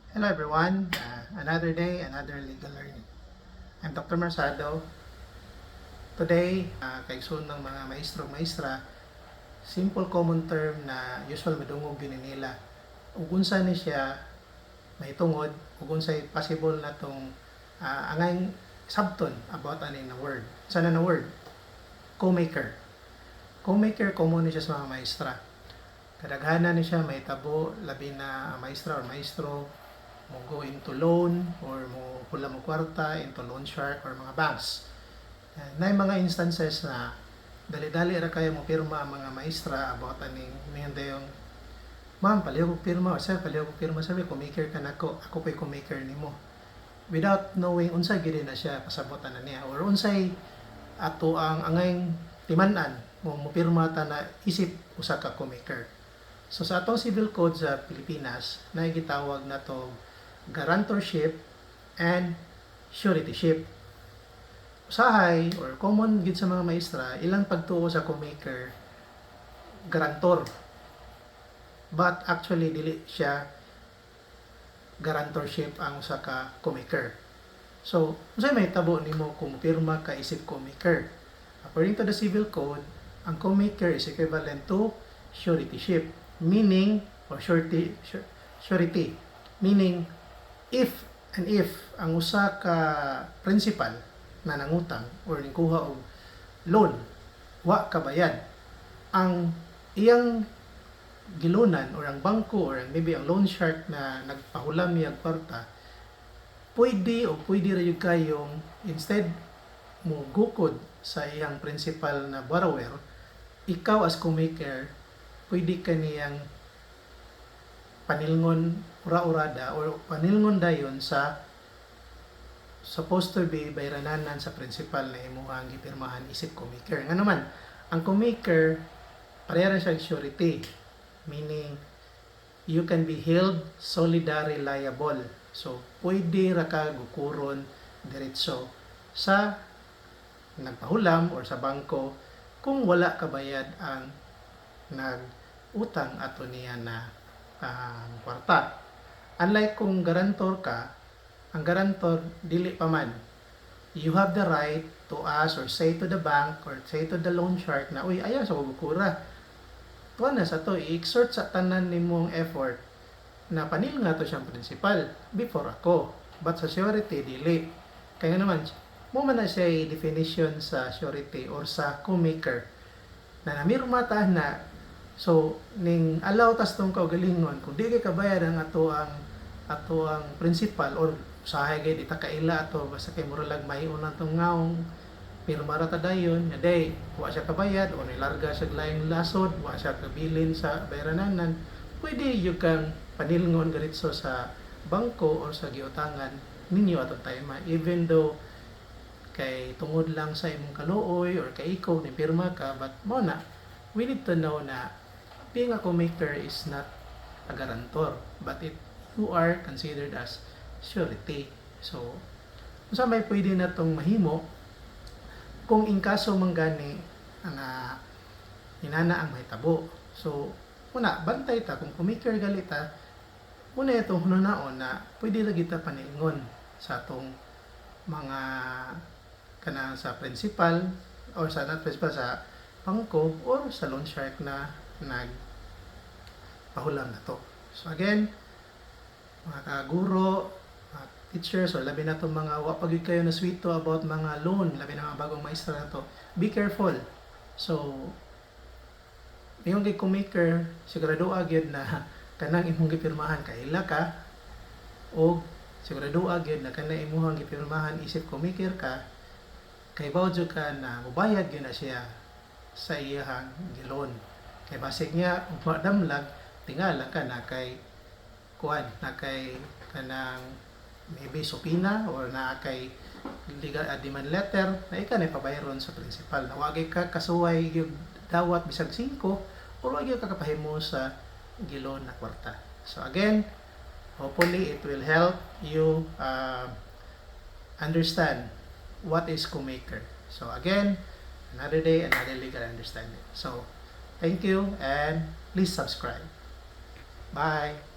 Hello everyone, another day, another legal learning. I'm Dr. Marsado. Today, kaigsoon ng mga maestro maestra, simple common term na usual madungog din nila. Ug unsa ni siya mahitungod, ug unsay possible na tong angay sabton about ani na word. Sana na word? Co-maker. Co-maker common ni siya sa mga maestra. Kadaghanan ni siya mahitabo labi na maestra or maestro mo go into loan or mo hula mo kwarta into loan shark or mga banks. Na mga instances na dali-dali ra kayo mo pirma ang mga maestra about aning minda yung ma'am, paliw ko pirma, or sir, paliw ko pirma, sabi, kumaker ka na ako pa'y kumaker ni mo. Without knowing unsay gid na siya, pasabotan na niya, or unsay ato ang angayng timanan mo pirma ta na isip usa ka kumaker. So sa atong civil code sa Pilipinas, na gitawag na to guarantorship and suretyship. Usahay or common gid sa mga maestra, ilang pagtuo sa co-maker guarantor. But actually dili siya guarantorship ang usa ka co-maker. So, unsay mahitabo nimo kung pirma ka isip co-maker? According to the civil code, ang co-maker is equivalent to suretyship, meaning or surety, meaning if ang usa ka principal na nangutang or ningkuha og loan wa kabayad, ang iyang gilunan or ang bangko or maybe ang loan shark na nagpahulam niya kwarta, pwede ra yun kayong instead mo gukod sa iyang principal na borrower, ikaw as co-maker pwede ka niyang panilngon ura-urada or panilngon dayon sa supposed to be bayrananan sa principal na imuhang gipirmahan isip co-maker. Nga naman, ang co-maker pareha siya surety, meaning you can be held solidary liable. So, pwede ra ka gukuron diretso sa nagpahulam or sa bangko kung wala kabayad ang nag-utang ato niya na kwarta. Unlike kung garantor ka, ang garantor dili pa man. You have the right to ask or say to the bank or say to the loan shark na, uy, ayaw sa kugukura. Tuwa na sa to, i-exert sa tanan nimong effort na panil nga to siyang principal before ako. But sa surety, dili. Kaya naman, mo man na siya definition sa surety or sa co-maker na namirma ta na. So, ning allow tas tong kaugalingon, kung di kay kabayad ang ato ang principal or usahay gay di ta kaila ato basta kay muralag maiunan tong ngaong pirma ra ta dayon nga day wa siya kabayad o nilarga siya laing lasod, wa siya kabilin sa bayranan, pwede yung kang panilngon garitso sa bangko or sa giutangan ninyo atong time, even though kay tungod lang sa imong kaluoy or kay ikaw ni pirma ka, but mo na we need to know na being a co-maker is not a guarantor, but you are considered as surety. So, unsa may pwede na tong mahimo kung in kaso manggani na inana ang mahitabo. So, una, bantay ta kung co-maker galita, una itong hununaon na pwede ra kita paningon sa atong mga kana sa principal or sa not principal sa bangko or sa loan shark na nagpahulam na to. So again, mga kaguro, mga teachers, or labi na itong mga wapagid kayo na sweeto about mga loan, labi na mga bagong maestra na to, be careful. So, yung kay co-maker, sigurado agad na kanang imong gipirmahan kaila ka, o sigurado agad na kanang imong gipirmahan isip co-maker ka, kay bawdyo ka na mubayad yun na siya sa iyang gilon. Kay basig niya, madamlag, tingala ka na kay kuan, na kay kanang maybe supina or na kay legal demand letter na ika na ipabayron sa principal. Na wagay ka kasuway yung dawat bisag 5 o wagay ka kapahimo sa gilon na kwarta. So again, hopefully it will help you understand what is co-maker. So again, another day, another legal understanding. So thank you and please subscribe. Bye.